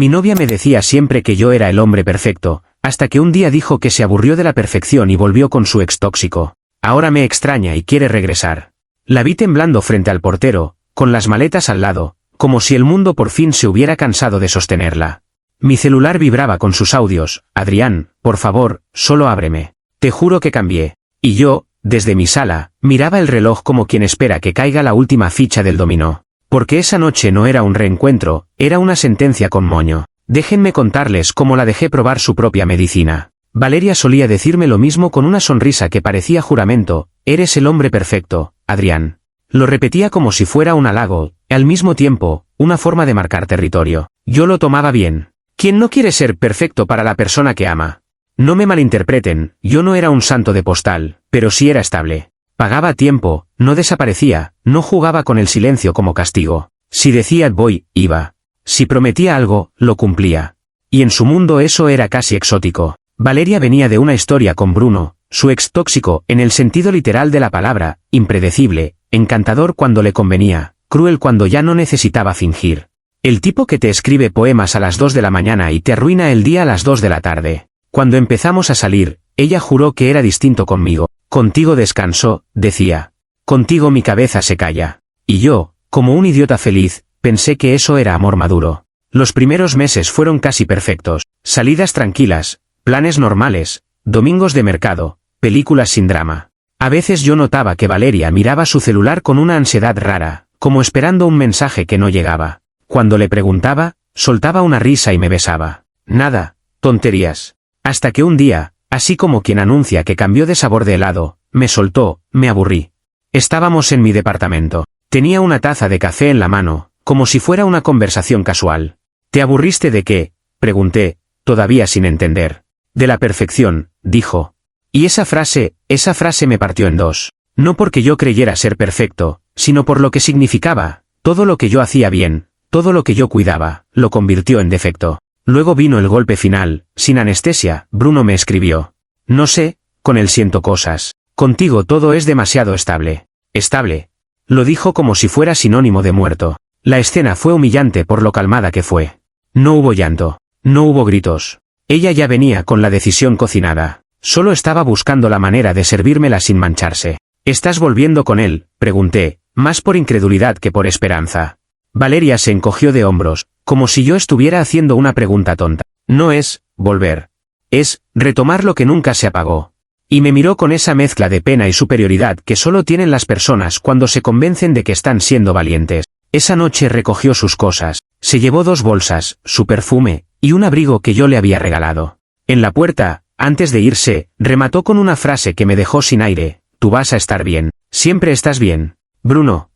Mi novia me decía siempre que yo era el hombre perfecto, hasta que un día dijo que se aburrió de la perfección y volvió con su ex tóxico. Ahora me extraña y quiere regresar. La vi temblando frente al portero, con las maletas al lado, como si el mundo por fin se hubiera cansado de sostenerla. Mi celular vibraba con sus audios. Adrián, por favor, solo ábreme. Te juro que cambié. Y yo, desde mi sala, miraba el reloj como quien espera que caiga la última ficha del dominó. Porque esa noche no era un reencuentro, era una sentencia con moño. Déjenme contarles cómo la dejé probar su propia medicina. Valeria solía decirme lo mismo con una sonrisa que parecía juramento: eres el hombre perfecto, Adrián. Lo repetía como si fuera un halago, al mismo tiempo, una forma de marcar territorio. Yo lo tomaba bien. ¿Quién no quiere ser perfecto para la persona que ama? No me malinterpreten, yo no era un santo de postal, pero sí era estable. Pagaba a tiempo, no desaparecía, no jugaba con el silencio como castigo. Si decía voy, iba. Si prometía algo, lo cumplía. Y en su mundo eso era casi exótico. Valeria venía de una historia con Bruno, su ex tóxico en el sentido literal de la palabra, impredecible, encantador cuando le convenía, cruel cuando ya no necesitaba fingir. El tipo que te escribe poemas a las 2 de la mañana y te arruina el día a las 2 de la tarde. Cuando empezamos a salir, ella juró que era distinto conmigo. Contigo descanso, decía. Contigo mi cabeza se calla. Y yo, como un idiota feliz, pensé que eso era amor maduro. Los primeros meses fueron casi perfectos. Salidas tranquilas, planes normales, domingos de mercado, películas sin drama. A veces yo notaba que Valeria miraba su celular con una ansiedad rara, como esperando un mensaje que no llegaba. Cuando le preguntaba, soltaba una risa y me besaba. Nada, tonterías. Hasta que un día, así como quien anuncia que cambió de sabor de helado, me soltó, me aburrí. Estábamos en mi departamento. Tenía una taza de café en la mano, como si fuera una conversación casual. ¿Te aburriste de qué?, pregunté, todavía sin entender. De la perfección, dijo. Y esa frase me partió en dos. No porque yo creyera ser perfecto, sino por lo que significaba. Todo lo que yo hacía bien, todo lo que yo cuidaba, lo convirtió en defecto. Luego vino el golpe final, sin anestesia. Bruno me escribió. No sé, con él siento cosas. Contigo todo es demasiado estable. Estable. Lo dijo como si fuera sinónimo de muerto. La escena fue humillante por lo calmada que fue. No hubo llanto. No hubo gritos. Ella ya venía con la decisión cocinada. Solo estaba buscando la manera de servírmela sin mancharse. ¿Estás volviendo con él?, pregunté, más por incredulidad que por esperanza. Valeria se encogió de hombros, como si yo estuviera haciendo una pregunta tonta. No es volver. Es retomar lo que nunca se apagó. Y me miró con esa mezcla de pena y superioridad que solo tienen las personas cuando se convencen de que están siendo valientes. Esa noche recogió sus cosas, se llevó 2 bolsas, su perfume, y un abrigo que yo le había regalado. En la puerta, antes de irse, remató con una frase que me dejó sin aire: tú vas a estar bien. Siempre estás bien. Bruno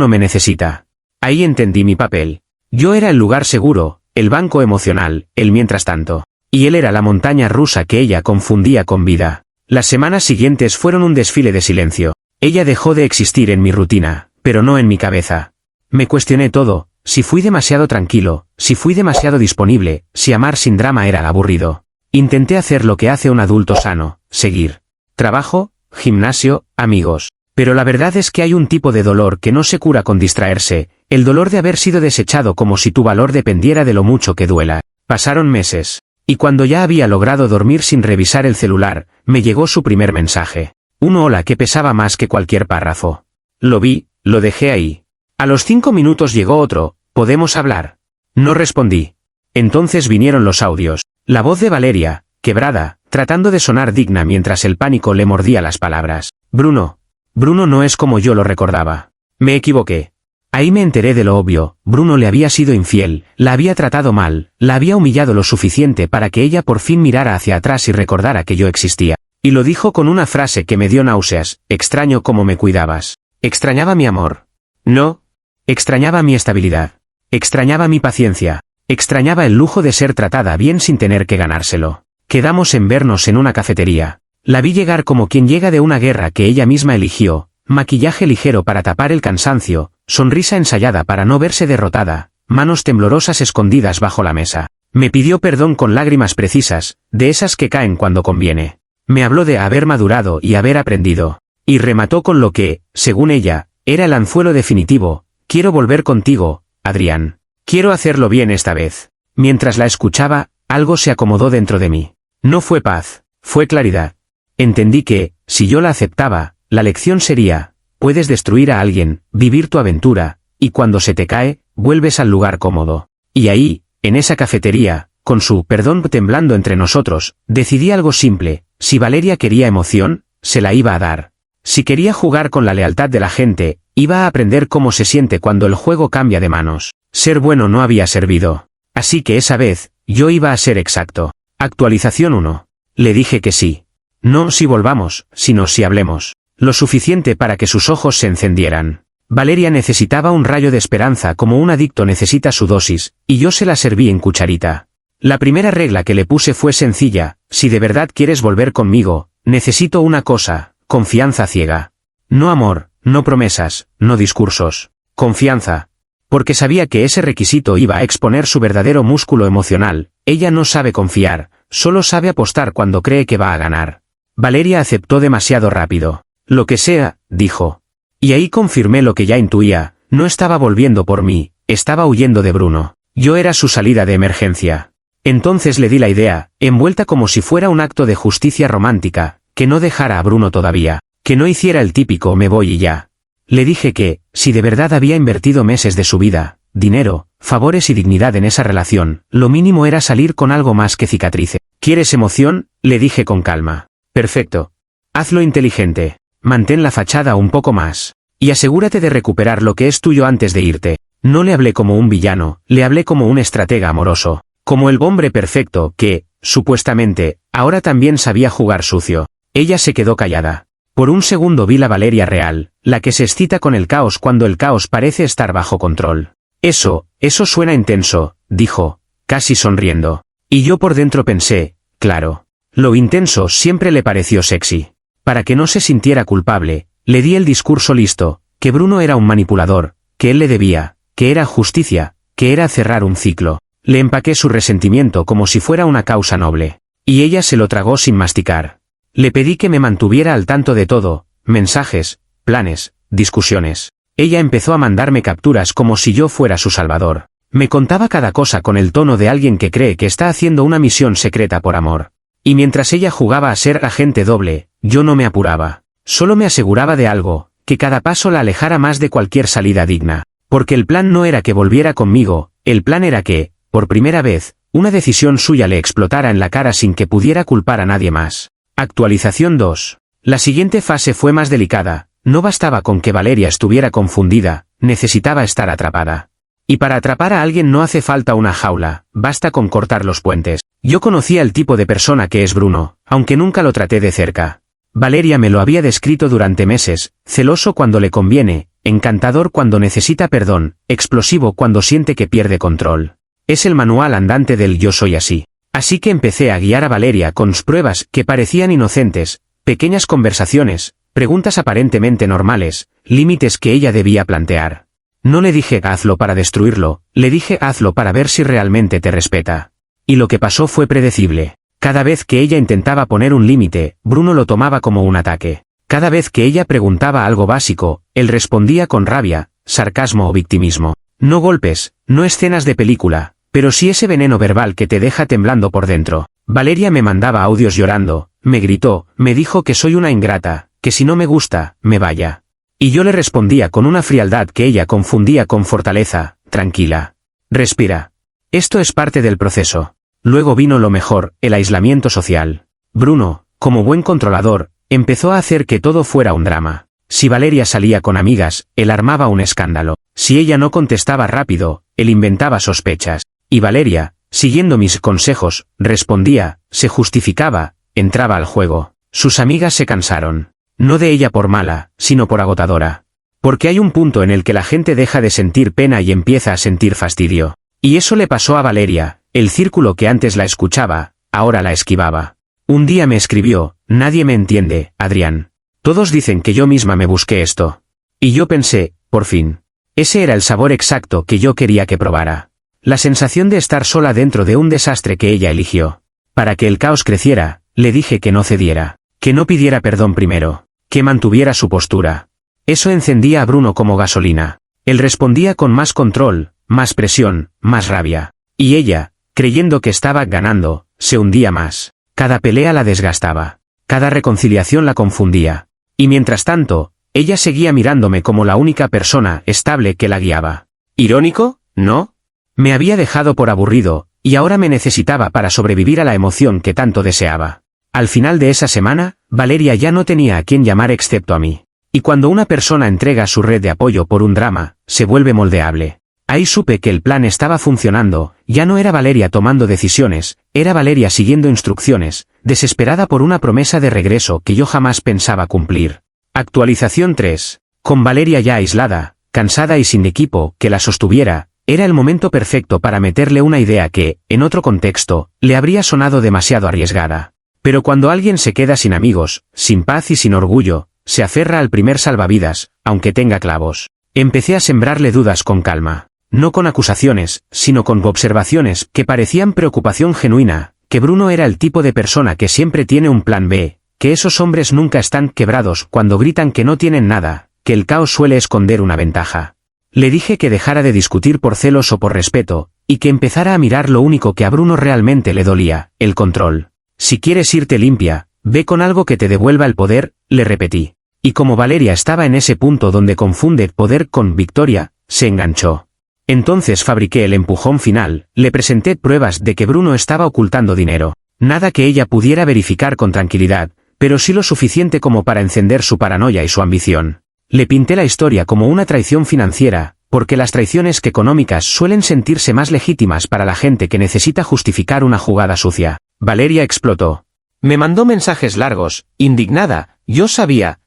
me necesita. Ahí entendí mi papel. Yo era el lugar seguro, el banco emocional, el mientras tanto. Y él era la montaña rusa que ella confundía con vida. Las semanas siguientes fueron un desfile de silencio. Ella dejó de existir en mi rutina, pero no en mi cabeza. Me cuestioné todo, si fui demasiado tranquilo, si fui demasiado disponible, si amar sin drama era aburrido. Intenté hacer lo que hace un adulto sano, seguir. Trabajo, gimnasio, amigos. Pero la verdad es que hay un tipo de dolor que no se cura con distraerse, el dolor de haber sido desechado como si tu valor dependiera de lo mucho que duela. Pasaron meses. Y cuando ya había logrado dormir sin revisar el celular, me llegó su primer mensaje. Un hola que pesaba más que cualquier párrafo. Lo vi, lo dejé ahí. A los 5 minutos llegó otro: ¿podemos hablar? No respondí. Entonces vinieron los audios. La voz de Valeria, quebrada, tratando de sonar digna mientras el pánico le mordía las palabras. Bruno no es como yo lo recordaba. Me equivoqué. Ahí me enteré de lo obvio: Bruno le había sido infiel, la había tratado mal, la había humillado lo suficiente para que ella por fin mirara hacia atrás y recordara que yo existía. Y lo dijo con una frase que me dio náuseas: extraño cómo me cuidabas. ¿Extrañaba mi amor? No. Extrañaba mi estabilidad. Extrañaba mi paciencia. Extrañaba el lujo de ser tratada bien sin tener que ganárselo. Quedamos en vernos en una cafetería. La vi llegar como quien llega de una guerra que ella misma eligió, maquillaje ligero para tapar el cansancio, sonrisa ensayada para no verse derrotada, manos temblorosas escondidas bajo la mesa. Me pidió perdón con lágrimas precisas, de esas que caen cuando conviene. Me habló de haber madurado y haber aprendido. Y remató con lo que, según ella, era el anzuelo definitivo: quiero volver contigo, Adrián. Quiero hacerlo bien esta vez. Mientras la escuchaba, algo se acomodó dentro de mí. No fue paz, fue claridad. Entendí que, si yo la aceptaba, la lección sería: puedes destruir a alguien, vivir tu aventura, y cuando se te cae, vuelves al lugar cómodo. Y ahí, en esa cafetería, con su perdón temblando entre nosotros, decidí algo simple: si Valeria quería emoción, se la iba a dar. Si quería jugar con la lealtad de la gente, iba a aprender cómo se siente cuando el juego cambia de manos. Ser bueno no había servido. Así que esa vez, yo iba a ser exacto. Actualización 1. Le dije que sí. No si volvamos, sino si hablemos. Lo suficiente para que sus ojos se encendieran. Valeria necesitaba un rayo de esperanza como un adicto necesita su dosis, y yo se la serví en cucharita. La primera regla que le puse fue sencilla: si de verdad quieres volver conmigo, necesito una cosa: confianza ciega. No amor, no promesas, no discursos. Confianza. Porque sabía que ese requisito iba a exponer su verdadero músculo emocional. Ella no sabe confiar, solo sabe apostar cuando cree que va a ganar. Valeria aceptó demasiado rápido. Lo que sea, dijo. Y ahí confirmé lo que ya intuía: no estaba volviendo por mí, estaba huyendo de Bruno. Yo era su salida de emergencia. Entonces le di la idea, envuelta como si fuera un acto de justicia romántica, que no dejara a Bruno todavía, que no hiciera el típico me voy y ya. Le dije que, si de verdad había invertido meses de su vida, dinero, favores y dignidad en esa relación, lo mínimo era salir con algo más que cicatrices. ¿Quieres emoción?, le dije con calma. Perfecto. Hazlo inteligente. Mantén la fachada un poco más. Y asegúrate de recuperar lo que es tuyo antes de irte. No le hablé como un villano, le hablé como un estratega amoroso. Como el hombre perfecto que, supuestamente, ahora también sabía jugar sucio. Ella se quedó callada. Por un segundo vi la Valeria real, la que se excita con el caos cuando el caos parece estar bajo control. Eso suena intenso, dijo, casi sonriendo. Y yo por dentro pensé, claro. Lo intenso siempre le pareció sexy. Para que no se sintiera culpable, le di el discurso listo: que Bruno era un manipulador, que él le debía, que era justicia, que era cerrar un ciclo. Le empaqué su resentimiento como si fuera una causa noble. Y ella se lo tragó sin masticar. Le pedí que me mantuviera al tanto de todo: mensajes, planes, discusiones. Ella empezó a mandarme capturas como si yo fuera su salvador. Me contaba cada cosa con el tono de alguien que cree que está haciendo una misión secreta por amor. Y mientras ella jugaba a ser agente doble, yo no me apuraba. Solo me aseguraba de algo: que cada paso la alejara más de cualquier salida digna. Porque el plan no era que volviera conmigo, el plan era que, por primera vez, una decisión suya le explotara en la cara sin que pudiera culpar a nadie más. Actualización 2. La siguiente fase fue más delicada. No bastaba con que Valeria estuviera confundida, necesitaba estar atrapada. Y para atrapar a alguien no hace falta una jaula, basta con cortar los puentes. Yo conocía el tipo de persona que es Bruno, aunque nunca lo traté de cerca. Valeria me lo había descrito durante meses: celoso cuando le conviene, encantador cuando necesita perdón, explosivo cuando siente que pierde control. Es el manual andante del yo soy así. Así que empecé a guiar a Valeria con pruebas que parecían inocentes, pequeñas conversaciones, preguntas aparentemente normales, límites que ella debía plantear. No le dije hazlo para destruirlo, le dije hazlo para ver si realmente te respeta. Y lo que pasó fue predecible. Cada vez que ella intentaba poner un límite, Bruno lo tomaba como un ataque. Cada vez que ella preguntaba algo básico, él respondía con rabia, sarcasmo o victimismo. No golpes, no escenas de película, pero sí ese veneno verbal que te deja temblando por dentro. Valeria me mandaba audios llorando, me gritó, me dijo que soy una ingrata, que si no me gusta, me vaya. Y yo le respondía con una frialdad que ella confundía con fortaleza: tranquila. Respira. Esto es parte del proceso. Luego vino lo mejor: el aislamiento social. Bruno, como buen controlador, empezó a hacer que todo fuera un drama. Si Valeria salía con amigas, él armaba un escándalo. Si ella no contestaba rápido, él inventaba sospechas. Y Valeria, siguiendo mis consejos, respondía, se justificaba, entraba al juego. Sus amigas se cansaron. No de ella por mala, sino por agotadora. Porque hay un punto en el que la gente deja de sentir pena y empieza a sentir fastidio. Y eso le pasó a Valeria: el círculo que antes la escuchaba, ahora la esquivaba. Un día me escribió: nadie me entiende, Adrián. Todos dicen que yo misma me busqué esto. Y yo pensé, por fin. Ese era el sabor exacto que yo quería que probara. La sensación de estar sola dentro de un desastre que ella eligió. Para que el caos creciera, le dije que no cediera, que no pidiera perdón primero, que mantuviera su postura. Eso encendía a Bruno como gasolina. Él respondía con más control, más presión, más rabia. Y ella, Creyendo que estaba ganando, se hundía más. Cada pelea la desgastaba. Cada reconciliación la confundía. Y mientras tanto, ella seguía mirándome como la única persona estable que la guiaba. ¿Irónico? ¿No? Me había dejado por aburrido, y ahora me necesitaba para sobrevivir a la emoción que tanto deseaba. Al final de esa semana, Valeria ya no tenía a quien llamar excepto a mí. Y cuando una persona entrega su red de apoyo por un drama, se vuelve moldeable. Ahí supe que el plan estaba funcionando, ya no era Valeria tomando decisiones, era Valeria siguiendo instrucciones, desesperada por una promesa de regreso que yo jamás pensaba cumplir. Actualización 3. Con Valeria ya aislada, cansada y sin equipo que la sostuviera, era el momento perfecto para meterle una idea que, en otro contexto, le habría sonado demasiado arriesgada. Pero cuando alguien se queda sin amigos, sin paz y sin orgullo, se aferra al primer salvavidas, aunque tenga clavos. Empecé a sembrarle dudas con calma. No con acusaciones, sino con observaciones que parecían preocupación genuina, que Bruno era el tipo de persona que siempre tiene un plan B, que esos hombres nunca están quebrados cuando gritan que no tienen nada, que el caos suele esconder una ventaja. Le dije que dejara de discutir por celos o por respeto, y que empezara a mirar lo único que a Bruno realmente le dolía, el control. Si quieres irte limpia, ve con algo que te devuelva el poder, le repetí. Y como Valeria estaba en ese punto donde confunde poder con victoria, se enganchó. Entonces fabriqué el empujón final, le presenté pruebas de que Bruno estaba ocultando dinero. Nada que ella pudiera verificar con tranquilidad, pero sí lo suficiente como para encender su paranoia y su ambición. Le pinté la historia como una traición financiera, porque las traiciones económicas suelen sentirse más legítimas para la gente que necesita justificar una jugada sucia. Valeria explotó. Me mandó mensajes largos, indignada, yo sabía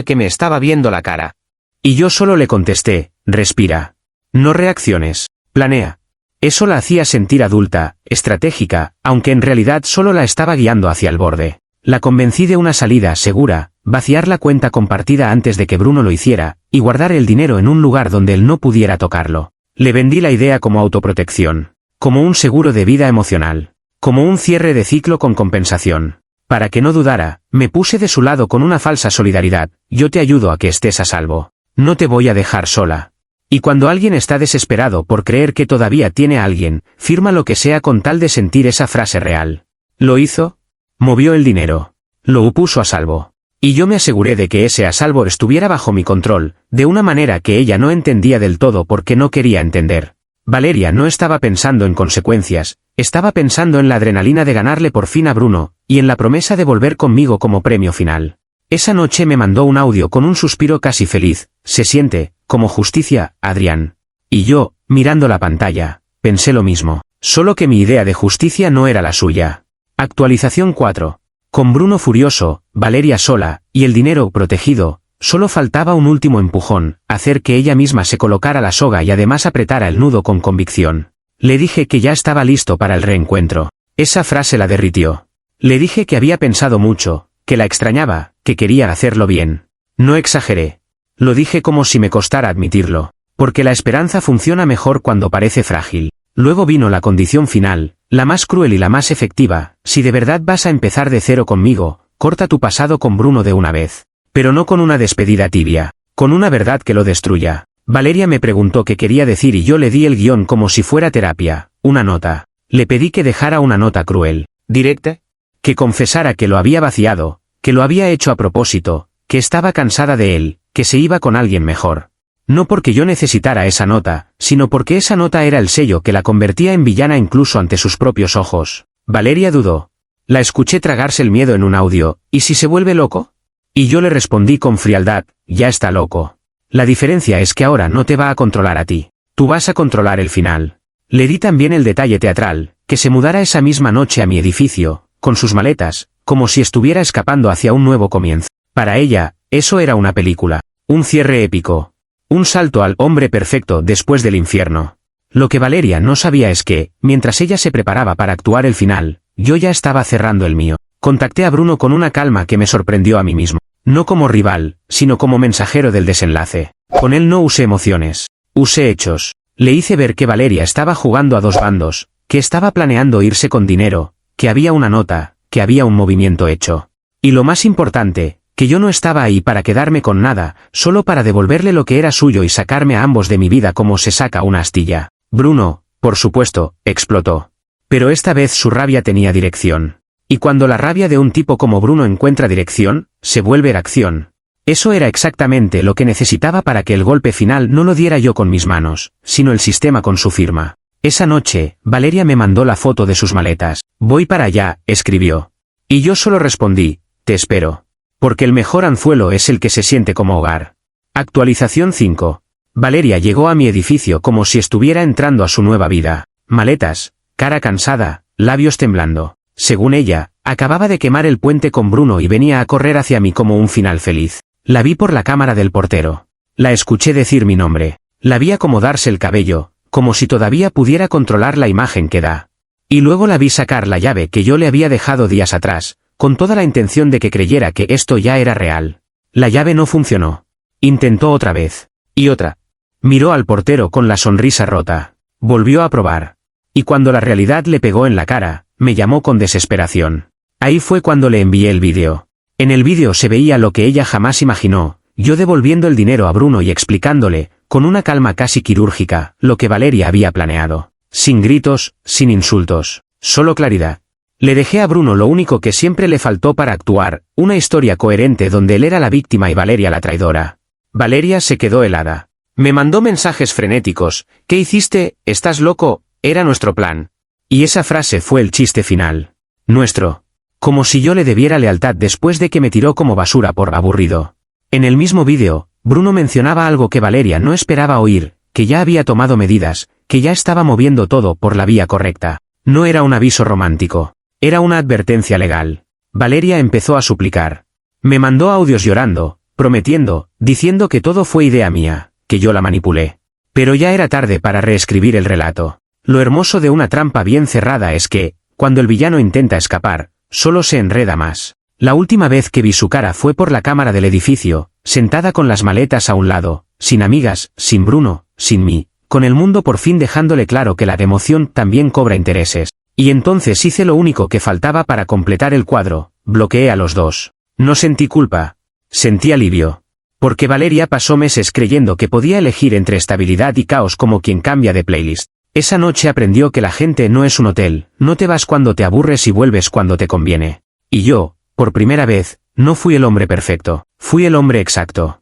que me estaba viendo la cara. Y yo solo le contesté, respira. No reacciones, planea. Eso la hacía sentir adulta, estratégica, aunque en realidad solo la estaba guiando hacia el borde. La convencí de una salida segura, vaciar la cuenta compartida antes de que Bruno lo hiciera, y guardar el dinero en un lugar donde él no pudiera tocarlo. Le vendí la idea como autoprotección, como un seguro de vida emocional, como un cierre de ciclo con compensación. Para que no dudara, me puse de su lado con una falsa solidaridad, yo te ayudo a que estés a salvo. No te voy a dejar sola. Y cuando alguien está desesperado por creer que todavía tiene a alguien, firma lo que sea con tal de sentir esa frase real. ¿Lo hizo? Movió el dinero. Lo puso a salvo. Y yo me aseguré de que ese a salvo estuviera bajo mi control, de una manera que ella no entendía del todo porque no quería entender. Valeria no estaba pensando en consecuencias, estaba pensando en la adrenalina de ganarle por fin a Bruno, y en la promesa de volver conmigo como premio final. Esa noche me mandó un audio con un suspiro casi feliz, se siente, como justicia, Adrián. Y yo, mirando la pantalla, pensé lo mismo, solo que mi idea de justicia no era la suya. Actualización 4. Con Bruno furioso, Valeria sola, y el dinero protegido, solo faltaba un último empujón, hacer que ella misma se colocara la soga y además apretara el nudo con convicción. Le dije que ya estaba listo para el reencuentro. Esa frase la derritió. Le dije que había pensado mucho, que la extrañaba, que quería hacerlo bien. No exageré. Lo dije como si me costara admitirlo, porque la esperanza funciona mejor cuando parece frágil. Luego vino la condición final, la más cruel y la más efectiva, si de verdad vas a empezar de cero conmigo, corta tu pasado con Bruno de una vez. Pero no con una despedida tibia, con una verdad que lo destruya. Valeria me preguntó qué quería decir y yo le di el guión como si fuera terapia, una nota. Le pedí que dejara una nota cruel, directa, que confesara que lo había vaciado, que lo había hecho a propósito, que estaba cansada de él, que se iba con alguien mejor. No porque yo necesitara esa nota, sino porque esa nota era el sello que la convertía en villana incluso ante sus propios ojos. Valeria dudó. La escuché tragarse el miedo en un audio, ¿y si se vuelve loco? Y yo le respondí con frialdad, ya está loco. La diferencia es que ahora no te va a controlar a ti. Tú vas a controlar el final. Le di también el detalle teatral, que se mudara esa misma noche a mi edificio, con sus maletas, como si estuviera escapando hacia un nuevo comienzo. Para ella, eso era una película, un cierre épico, un salto al hombre perfecto después del infierno. Lo que Valeria no sabía es que, mientras ella se preparaba para actuar el final, yo ya estaba cerrando el mío. Contacté a Bruno con una calma que me sorprendió a mí mismo. No como rival, sino como mensajero del desenlace. Con él no usé emociones, usé hechos. Le hice ver que Valeria estaba jugando a dos bandos, que estaba planeando irse con dinero, que había una nota, que había un movimiento hecho. Y lo más importante, que yo no estaba ahí para quedarme con nada, solo para devolverle lo que era suyo y sacarme a ambos de mi vida como se saca una astilla. Bruno, por supuesto, explotó. Pero esta vez su rabia tenía dirección. Y cuando la rabia de un tipo como Bruno encuentra dirección, se vuelve acción. Eso era exactamente lo que necesitaba para que el golpe final no lo diera yo con mis manos, sino el sistema con su firma. Esa noche, Valeria me mandó la foto de sus maletas. Voy para allá, escribió. Y yo solo respondí, te espero. Porque el mejor anzuelo es el que se siente como hogar. Actualización 5. Valeria llegó a mi edificio como si estuviera entrando a su nueva vida. Maletas, cara cansada, labios temblando. Según ella, acababa de quemar el puente con Bruno y venía a correr hacia mí como un final feliz. La vi por la cámara del portero. La escuché decir mi nombre. La vi acomodarse el cabello, como si todavía pudiera controlar la imagen que da. Y luego la vi sacar la llave que yo le había dejado días atrás, con toda la intención de que creyera que esto ya era real. La llave no funcionó. Intentó otra vez. Y otra. Miró al portero con la sonrisa rota. Volvió a probar. Y cuando la realidad le pegó en la cara, me llamó con desesperación. Ahí fue cuando le envié el vídeo. En el vídeo se veía lo que ella jamás imaginó, yo devolviendo el dinero a Bruno y explicándole, con una calma casi quirúrgica, lo que Valeria había planeado. Sin gritos, sin insultos, solo claridad. Le dejé a Bruno lo único que siempre le faltó para actuar, una historia coherente donde él era la víctima y Valeria la traidora. Valeria se quedó helada. Me mandó mensajes frenéticos, ¿qué hiciste? ¿Estás loco? Era nuestro plan. Y esa frase fue el chiste final. Nuestro. Como si yo le debiera lealtad después de que me tiró como basura por aburrido. En el mismo vídeo, Bruno mencionaba algo que Valeria no esperaba oír, que ya había tomado medidas, que ya estaba moviendo todo por la vía correcta. No era un aviso romántico. Era una advertencia legal. Valeria empezó a suplicar. Me mandó audios llorando, prometiendo, diciendo que todo fue idea mía, que yo la manipulé. Pero ya era tarde para reescribir el relato. Lo hermoso de una trampa bien cerrada es que, cuando el villano intenta escapar, solo se enreda más. La última vez que vi su cara fue por la cámara del edificio, sentada con las maletas a un lado, sin amigas, sin Bruno, sin mí, con el mundo por fin dejándole claro que la emoción también cobra intereses. Y entonces hice lo único que faltaba para completar el cuadro, bloqueé a los dos. No sentí culpa. Sentí alivio. Porque Valeria pasó meses creyendo que podía elegir entre estabilidad y caos como quien cambia de playlist. Esa noche aprendió que la gente no es un hotel, no te vas cuando te aburres y vuelves cuando te conviene. Y yo, por primera vez, no fui el hombre perfecto, fui el hombre exacto.